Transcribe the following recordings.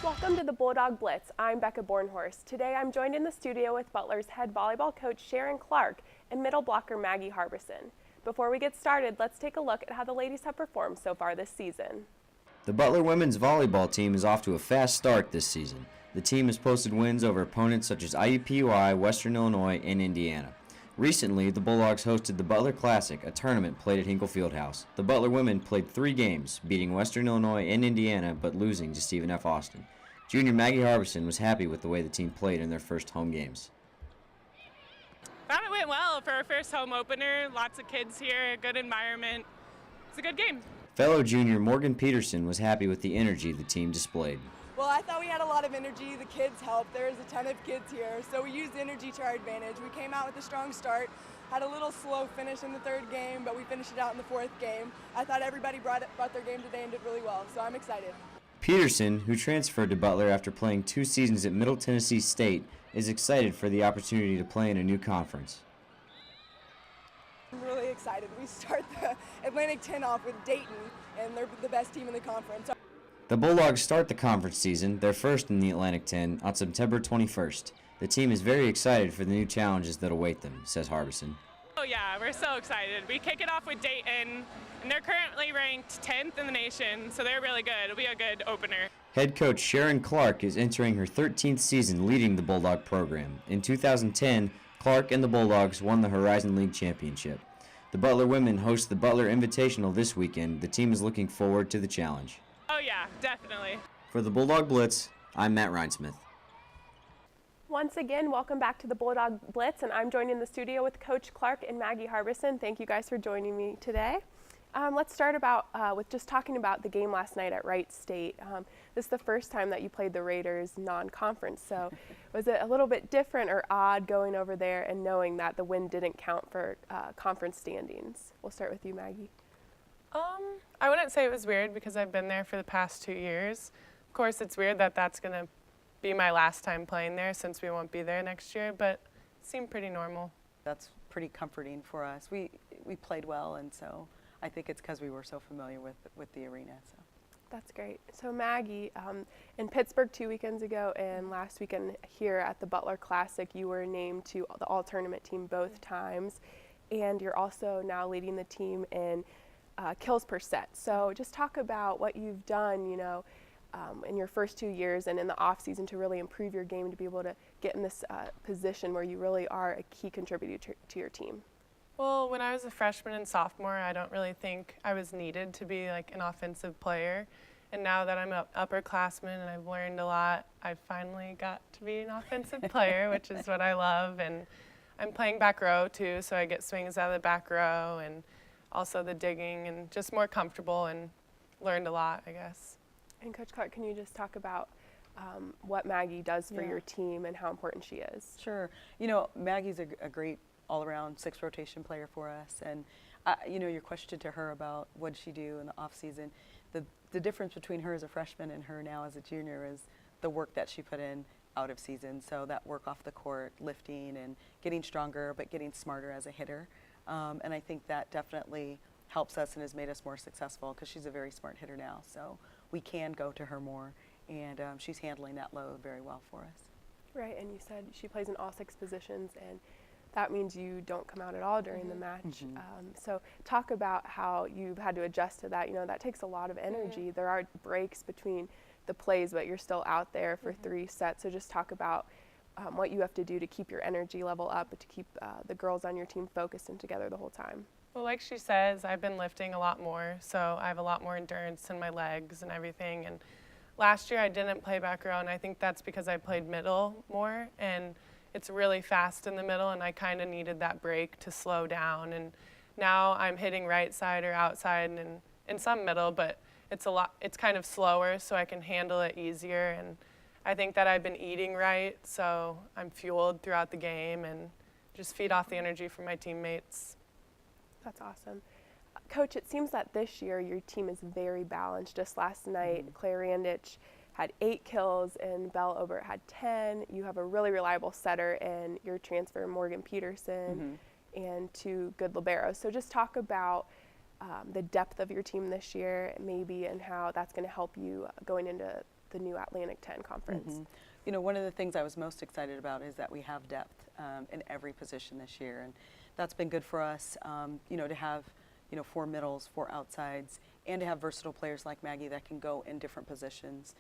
Welcome to the Bulldog Blitz. I'm Becca Bornhorst. Today I'm joined in the studio with Butler's head volleyball coach Sharon and middle blocker Maggie Harbison. Before we get started, let's take a look at how the ladies have performed so far this season. The Butler women's volleyball team is off to a fast start this season. The team has posted wins over opponents such as IUPUI, Western Illinois, and Indiana. Recently, the Bulldogs hosted the Butler Classic, a tournament played at Hinkle Fieldhouse. The Butler women played 3 games, beating Western Illinois and Indiana, but losing to Stephen F. Austin. Junior Maggie Harbison was happy with the way the team played in their first home games. Thought it went well for our first home opener. Lots of kids here, a good environment. It's a good game. Fellow junior Morgan Peterson was happy with the energy the team displayed. Well, I thought we had a lot of energy. The kids helped. There's a ton of kids here, so we used energy to our advantage. We came out with a strong start, had a little slow finish in the 3rd game, but we finished it out in the 4th game. I thought everybody brought their game today and did really well, so I'm excited. Peterson, who transferred to Butler after playing 2 seasons at Middle Tennessee State, is excited for the opportunity to play in a new conference. I'm really excited. We start the Atlantic 10 off with Dayton, and they're the best team in the conference. The Bulldogs start the conference season, their first in the Atlantic 10, on September 21st. The team is very excited for the new challenges that await them, says Harbison. Oh yeah, we're so excited. We kick it off with Dayton, and they're currently ranked 10th in the nation, so they're really good. It'll be a good opener. Head coach Sharon is entering her 13th season leading the Bulldog program. In 2010, Clark and the Bulldogs won the Horizon League Championship. The Butler women host the Butler Invitational this weekend. The team is looking forward to the challenge. Oh yeah, definitely. For the Bulldog Blitz, I'm Matt Reinsmith. Once again, welcome back to the Bulldog Blitz, and I'm joined in the studio with Coach Clark and Maggie Harbison. Thank you guys for joining me today. Let's start with just talking about the game last night at Wright State. This is the first time that you played the Raiders non-conference, so was it a little bit different or odd going over there and knowing that the win didn't count for conference standings? We'll start with you, Maggie. I wouldn't say it was weird because I've been there for the past 2 years. Of course, it's weird that that's going to be my last time playing there since we won't be there next year, but it seemed pretty normal. That's pretty comforting for us. We played well, and so I think it's because we were so familiar with the arena. So. That's great. So Maggie, in Pittsburgh 2 weekends ago and last weekend here at the Butler Classic, you were named to the all-tournament team both times, and you're also now leading the team in kills per set. So just talk about what you've done, in your first 2 years and in the off season to really improve your game to be able to get in this position where you really are a key contributor to your team. Well, when I was a freshman and sophomore, I don't really think I was needed to be like an offensive player. And now that I'm an upperclassman and I've learned a lot, I finally got to be an offensive player, which is what I love. And I'm playing back row too, so I get swings out of the back row and also the digging and just more comfortable and learned a lot, I guess. And Coach Clark, can you just talk about what Maggie does for your team and how important she is? Sure. Maggie's a great all-around 6 rotation player for us. And, your question to her about what did she do in the off-season, the difference between her as a freshman and her now as a junior is the work that she put in out of season. So that work off the court, lifting and getting stronger, but getting smarter as a hitter. And I think that definitely helps us and has made us more successful because she's a very smart hitter now. So we can go to her more, and she's handling that load very well for us. Right, and you said she plays in all 6 positions, and that means you don't come out at all during the match. So talk about how you've had to adjust to that. That takes a lot of energy. There are breaks between the plays, but you're still out there for 3 sets. So just talk about what you have to do to keep your energy level up, but to keep the girls on your team focused and together the whole time. Well, like she says, I've been lifting a lot more, so I have a lot more endurance in my legs and everything. And last year I didn't play back row, and I think that's because I played middle more, and it's really fast in the middle, and I kind of needed that break to slow down. And now I'm hitting right side or outside and in some middle, but it's kind of slower, so I can handle it easier. And I think that I've been eating right, so I'm fueled throughout the game and just feed off the energy from my teammates. That's awesome. Coach, it seems that this year your team is very balanced. Just last night, Claire Randich had 8 kills and Belle Obert had 10. You have a really reliable setter in your transfer, Morgan Peterson, and 2 good liberos. So just talk about the depth of your team this year maybe and how that's going to help you going into the new Atlantic 10 conference? You know, one of the things I was most excited about is that we have depth in every position this year, and that's been good for us. You know, to have 4 middles, 4 outsides, and to have versatile players like Maggie that can go in different positions.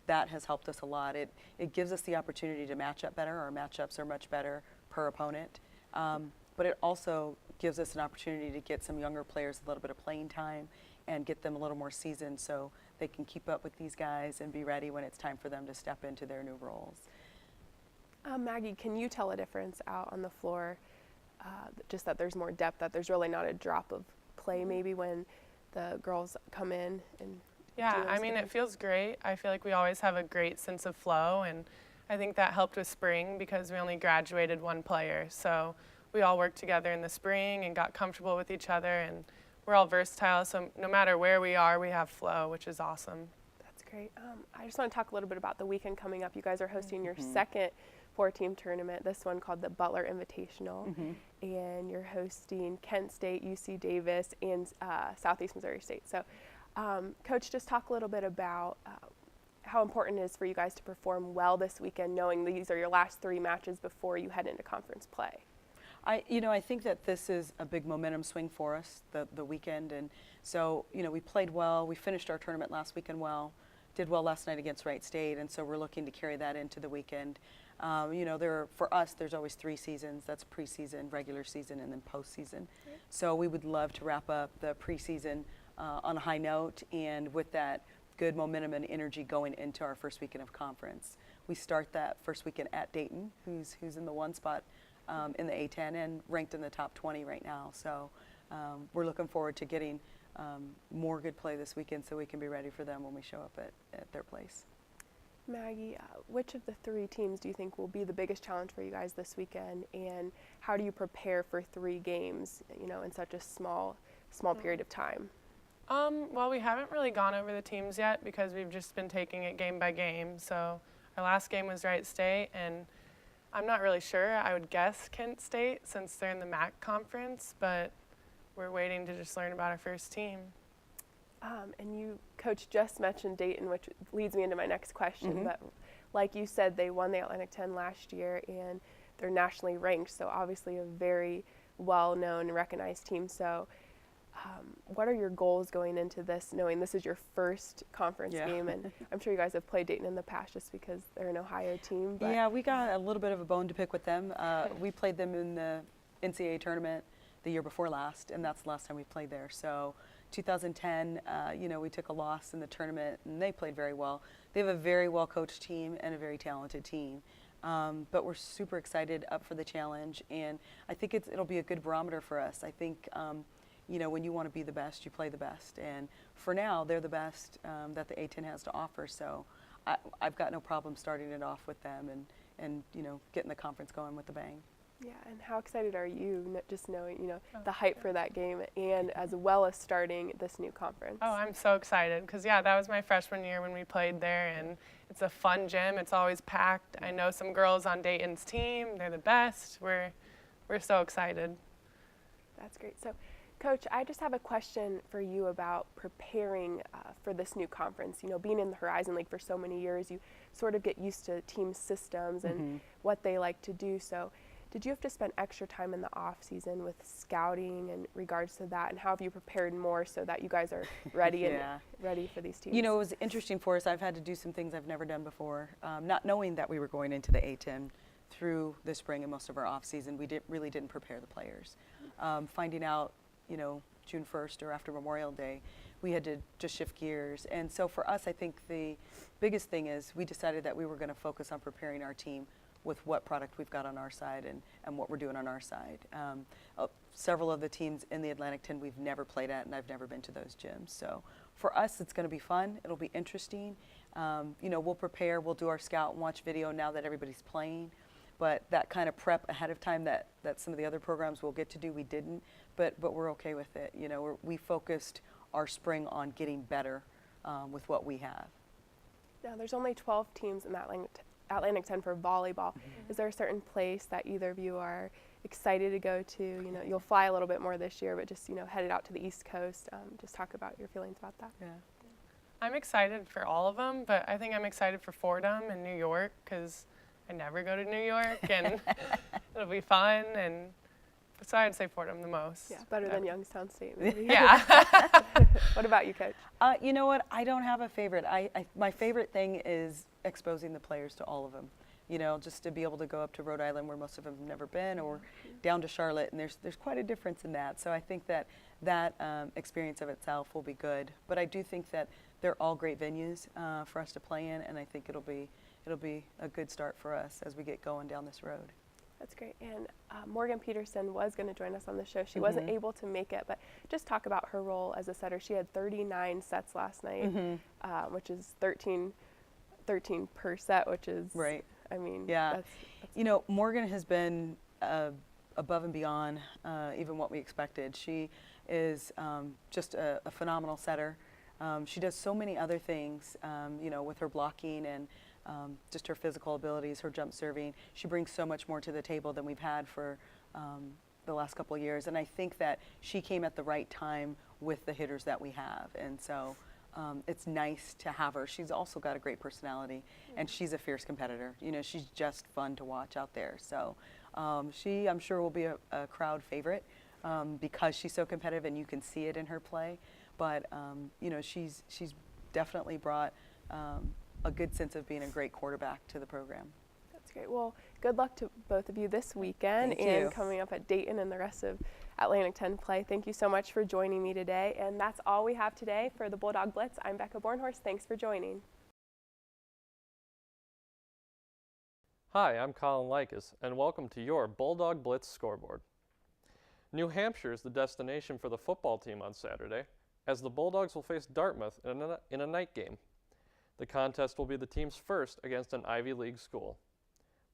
That has helped us a lot. It gives us the opportunity to match up better. Our matchups are much better per opponent, but it also gives us an opportunity to get some younger players a little bit of playing time and get them a little more seasoned so they can keep up with these guys and be ready when it's time for them to step into their new roles. Maggie, can you tell a difference out on the floor, just that there's more depth, that there's really not a drop of play maybe when the girls come in? And yeah, I mean, it feels great. I feel like we always have a great sense of flow, and I think that helped with spring because we only graduated 1 player. So we all worked together in the spring and got comfortable with each other, and we're all versatile, so no matter where we are, we have flow, which is awesome. That's great. I just want to talk a little bit about the weekend coming up. You guys are hosting your second 4-team tournament, this one called the Butler Invitational, and you're hosting Kent State, UC Davis, and Southeast Missouri State. So, Coach, just talk a little bit about how important it is for you guys to perform well this weekend, knowing these are your last 3 matches before you head into conference play. I think that this is a big momentum swing for us, the weekend, and so, we played well. We finished our tournament last weekend well, did well last night against Wright State, and so we're looking to carry that into the weekend. For us, there's always 3 seasons. That's preseason, regular season, and then postseason. So we would love to wrap up the preseason on a high note and with that good momentum and energy going into our first weekend of conference. We start that first weekend at Dayton, who's in the 1 spot in the A10 and ranked in the top 20 right now. So we're looking forward to getting more good play this weekend so we can be ready for them when we show up at their place. Maggie, which of the 3 teams do you think will be the biggest challenge for you guys this weekend, and how do you prepare for 3 games, in such a small period of time? Well, we haven't really gone over the teams yet because we've just been taking it game by game. So our last game was Wright State, and I'm not really sure. I would guess Kent State since they're in the MAC conference, but we're waiting to just learn about our first team. And you, Coach, just mentioned Dayton, which leads me into my next question. But like you said, they won the Atlantic 10 last year, and they're nationally ranked, so obviously a very well-known and recognized team. So what are your goals going into this, knowing this is your first conference game? And I'm sure you guys have played Dayton in the past just because they're an Ohio team. But yeah, we got a little bit of a bone to pick with them. We played them in the NCAA tournament the year before last, and that's the last time we played there. So 2010, we took a loss in the tournament, and they played very well. They have a very well-coached team and a very talented team. But we're super excited up for the challenge, and I think it'll be a good barometer for us. I think, when you want to be the best, you play the best. And for now, they're the best that the A10 has to offer. So I've got no problem starting it off with them and getting the conference going with a bang. Yeah, and how excited are you just knowing, the hype for that game and as well as starting this new conference? Oh, I'm so excited because, that was my freshman year when we played there, and it's a fun gym. It's always packed. I know some girls on Dayton's team. They're the best. We're so excited. That's great. So, Coach, I just have a question for you about preparing for this new conference. Being in the Horizon League for so many years, you sort of get used to team systems and what they like to do. So, did you have to spend extra time in the off season with scouting in regards to that, and how have you prepared more so that you guys are ready and ready for these teams? It was interesting for us. I've had to do some things I've never done before. Not knowing that we were going into the A10 through the spring and most of our off season, we really didn't prepare the players. Finding out, June 1st or after Memorial Day, we had to just shift gears. And so for us, I think the biggest thing is we decided that we were going to focus on preparing our team with what product we've got on our side and what we're doing on our side. Several of the teams in the Atlantic 10 we've never played at, and I've never been to those gyms. So for us, it's going to be fun. It'll be interesting. We'll prepare. We'll do our scout and watch video now that everybody's playing. But that kind of prep ahead of time that some of the other programs will get to do, we didn't. But we're okay with it. We focused our spring on getting better with what we have. Now, there's only 12 teams in that Atlantic 10 for volleyball. Is there a certain place that either of you are excited to go to? You'll fly a little bit more this year, but just, headed out to the East Coast. Just talk about your feelings about that. Yeah. I'm excited for all of them, but I think I'm excited for Fordham and New York because I never go to New York, and it'll be fun. And so I'd say Fordham the most. Yeah, better than Youngstown State, maybe. Yeah. What about you, Coach? You know what? I don't have a favorite. My favorite thing is exposing the players to all of them. You know, just to be able to go up to Rhode Island where most of them have never been, or down to Charlotte, and there's quite a difference in that. So I think that experience of itself will be good. But I do think that they're all great venues for us to play in, and I think it'll be a good start for us as we get going down this road. That's great. And Morgan Peterson was going to join us on the show. She wasn't able to make it, but just talk about her role as a setter. She had 39 sets last night, which is 13 per set, which is, right. I mean, yeah. That's you know, Morgan has been above and beyond even what we expected. She is just a phenomenal setter. She does so many other things, you know, with her blocking and just her physical abilities, her jump serving. She brings so much more to the table than we've had for the last couple of years. And I think that she came at the right time with the hitters that we have. And so it's nice to have her. She's also got a great personality, and she's a fierce competitor. You know, she's just fun to watch out there. So she, I'm sure, will be a crowd favorite because she's so competitive, and you can see it in her play. But you know, she's definitely brought a good sense of being a great quarterback to the program. That's great. Well, good luck to both of you this weekend. Thank and you. coming up at Dayton and the rest of Atlantic 10 play. Thank you so much for joining me today. And that's all we have today for the Bulldog Blitz. I'm Becca Bornhorst. Thanks for joining. Hi, I'm Colin Likas, and welcome to your Bulldog Blitz scoreboard. New Hampshire is the destination for the football team on Saturday, as the Bulldogs will face Dartmouth in a night game. The contest will be the team's first against an Ivy League school.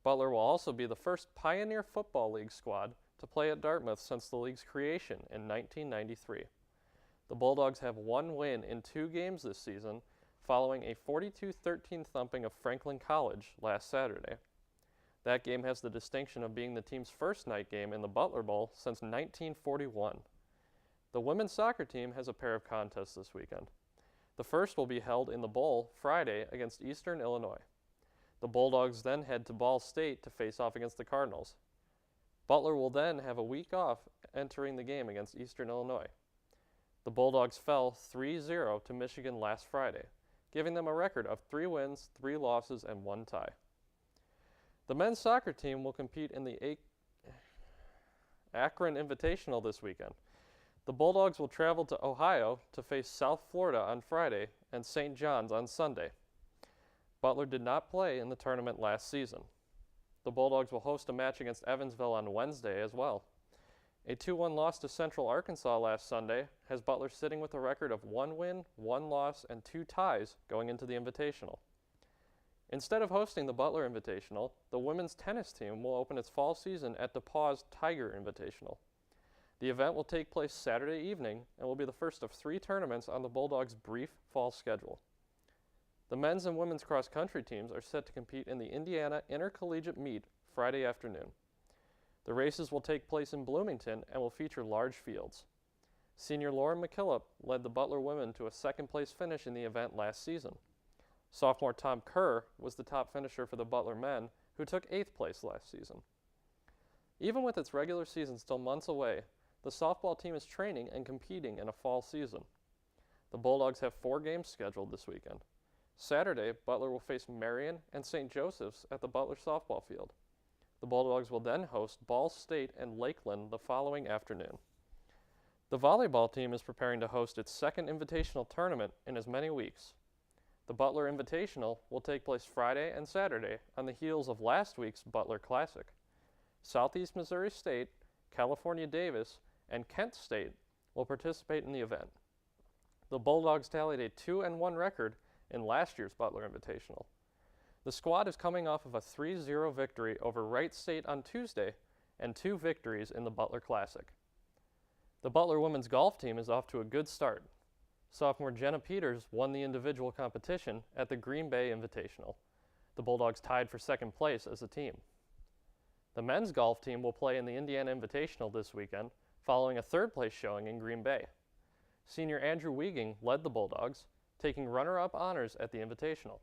Butler will also be the first Pioneer Football League squad to play at Dartmouth since the league's creation in 1993. The Bulldogs have one win in 2 games this season, following a 42-13 thumping of Franklin College last Saturday. That game has the distinction of being the team's first night game in the Butler Bowl since 1941. The women's soccer team has a pair of contests this weekend. The first will be held in the Bowl Friday against Eastern Illinois. The Bulldogs then head to Ball State to face off against the Cardinals. Butler will then have a week off entering the game against Eastern Illinois. The Bulldogs fell 3-0 to Michigan last Friday, giving them a record of 3 wins, 3 losses, and 1 tie. The men's soccer team will compete in the Akron Invitational this weekend. The Bulldogs will travel to Ohio to face South Florida on Friday and St. John's on Sunday. Butler did not play in the tournament last season. The Bulldogs will host a match against Evansville on Wednesday as well. A 2-1 loss to Central Arkansas last Sunday has Butler sitting with a record of 1 win, 1 loss, and 2 ties going into the Invitational. Instead of hosting the Butler Invitational, the women's tennis team will open its fall season at DePauw's Tiger Invitational. The event will take place Saturday evening and will be the first of 3 tournaments on the Bulldogs' brief fall schedule. The men's and women's cross-country teams are set to compete in the Indiana Intercollegiate Meet Friday afternoon. The races will take place in Bloomington and will feature large fields. Senior Lauren McKillop led the Butler women to a second-place finish in the event last season. Sophomore Tom Kerr was the top finisher for the Butler men, who took 8th place last season. Even with its regular season still months away, the softball team is training and competing in a fall season. The Bulldogs have 4 games scheduled this weekend. Saturday, Butler will face Marion and St. Joseph's at the Butler softball field. The Bulldogs will then host Ball State and Lakeland the following afternoon. The volleyball team is preparing to host its second invitational tournament in as many weeks. The Butler Invitational will take place Friday and Saturday on the heels of last week's Butler Classic. Southeast Missouri State, California Davis, and Kent State will participate in the event. The Bulldogs tallied a 2-1 record in last year's Butler Invitational. The squad is coming off of a 3-0 victory over Wright State on Tuesday and 2 victories in the Butler Classic. The Butler women's golf team is off to a good start. Sophomore Jenna Peters won the individual competition at the Green Bay Invitational. The Bulldogs tied for second place as a team. The men's golf team will play in the Indiana Invitational this weekend, following a third-place showing in Green Bay. Senior Andrew Wieging led the Bulldogs, taking runner-up honors at the Invitational.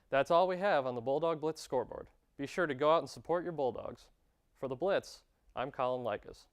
That's all we have on the Bulldog Blitz scoreboard. Be sure to go out and support your Bulldogs. For the Blitz, I'm Colin Likas.